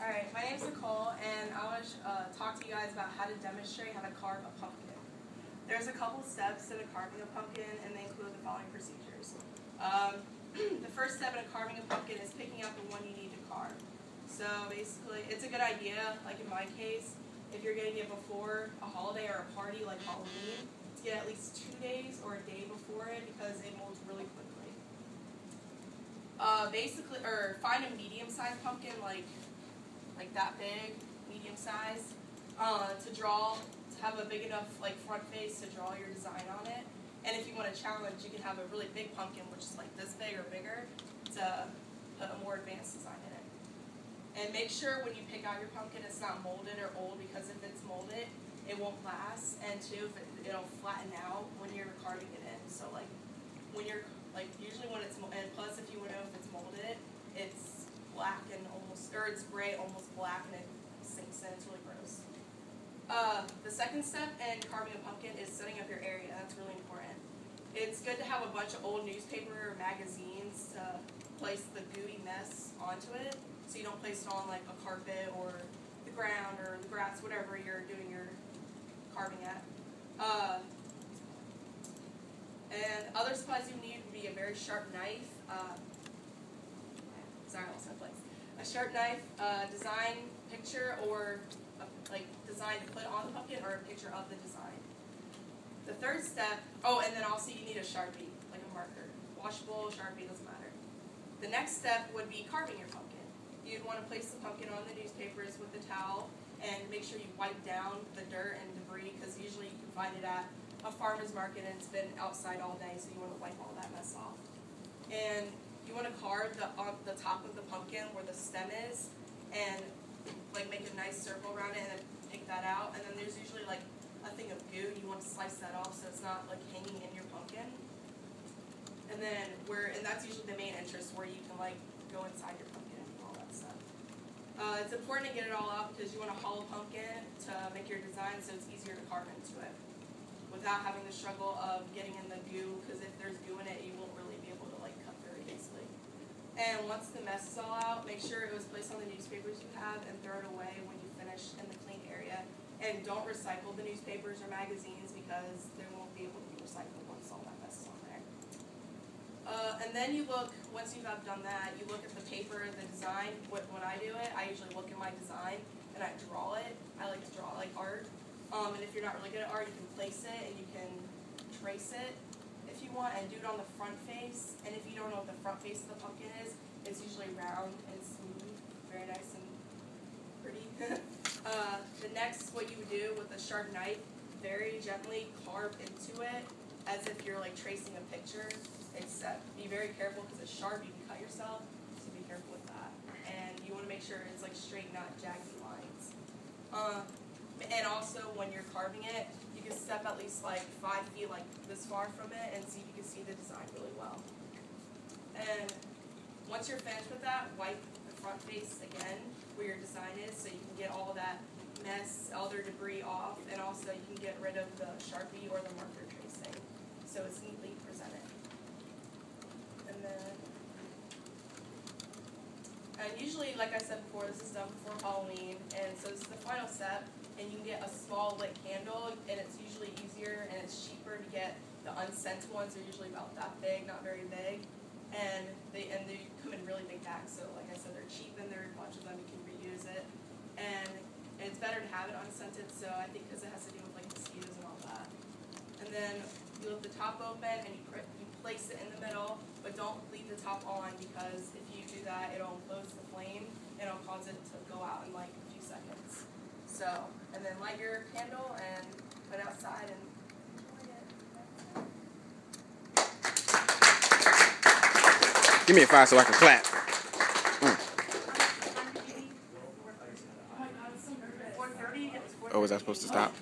Alright, my name's Nicole, and I want to talk to you guys about how to demonstrate how to carve a pumpkin. There's a couple steps to carving a pumpkin, and they include the following procedures. The first step in carving a pumpkin is picking out the one you need to carve. So basically, it's a good idea, like in my case, if you're getting it before a holiday or a party like Halloween, to get at least 2 days or a day before it because it molds really quickly. Find a medium-sized pumpkin, like that big, medium size, to have a big enough front face to draw your design on it. And if you want to challenge, you can have a really big pumpkin, which is like this big or bigger, to put a more advanced design in it. And make sure when you pick out your pumpkin, it's not molded or old, because if it's molded, it won't last. And two, it'll flatten out when you're carving it in. So when you're usually when it's and plus if you know if it's molded, it's black and or it's gray, almost black, and it sinks in. It's really gross. The second step in carving a pumpkin is setting up your area. That's really important. It's good to have a bunch of old newspaper or magazines to place the gooey mess onto it, so you don't place it on like a carpet or the ground or the grass, whatever you're doing your carving at. And other supplies you need would be a very sharp knife. Sorry, I lost my place. A sharp knife, design picture, or design to put on the pumpkin, or a picture of the design. The third step, and then also you need a Sharpie, like a marker. Washable, Sharpie, doesn't matter. The next step would be carving your pumpkin. You'd want to place the pumpkin on the newspapers with the towel, and make sure you wipe down the dirt and debris, because usually you can find it at a farmer's market and it's been outside all day, so you want to wipe all that mess off. And you want to carve on the top of the pumpkin where the stem is, and make a nice circle around it, and then pick that out. And then there's usually a thing of goo. You want to slice that off so it's not hanging in your pumpkin. And then that's usually the main entrance where you can go inside your pumpkin and do all that stuff. It's important to get it all out because you want a hollow pumpkin to make your design so it's easier to carve into it without having the struggle of getting in the goo, because if there's goo in it, you won't really be able to cut very easily. And once the mess is all out, make sure it was placed on the newspapers you have and throw it away when you finish in the clean area. And don't recycle the newspapers or magazines, because they won't be able to be recycled once all that mess is on there. And then once you have done that, you look at the paper, the design. When I do it, I usually look at my design and I draw it. I like to draw like art. And if you're not really good at art, you can place it and you can trace it if you want, and do it on the front face. And if you don't know what the front face of the pumpkin is, it's usually round and smooth, very nice and pretty. What you would do with a sharp knife, very gently carve into it as if you're tracing a picture. Be very careful because it's sharp, you can cut yourself, so be careful with that. And you want to make sure it's straight, not jagged lines. And also when you're carving it, you can step at least 5 feet this far from it and see if you can see the design really well. And once you're finished with that, wipe the front face again where your design is so you can get all that mess, all their debris off, and also you can get rid of the Sharpie or the marker tracing so it's neatly presented. And usually, like I said before, this is done before Halloween, and so this is the final step. And you can get a small lit candle, and it's usually easier and it's cheaper to get the unscented ones. They're usually about that big, not very big, and they come in really big bags. So, like I said, they're cheap and there are a bunch of them. You can reuse it, and it's better to have it unscented. So I think because it has to do with mosquitoes and all that. And then you leave the top open and you place it in the middle, but don't leave the top on, because if you do that, it'll close the flame and it'll cause it to go out in a few seconds. So, and then light your candle and put it outside and enjoy it. Give me a 5 so I can clap. Oh, was I supposed to stop?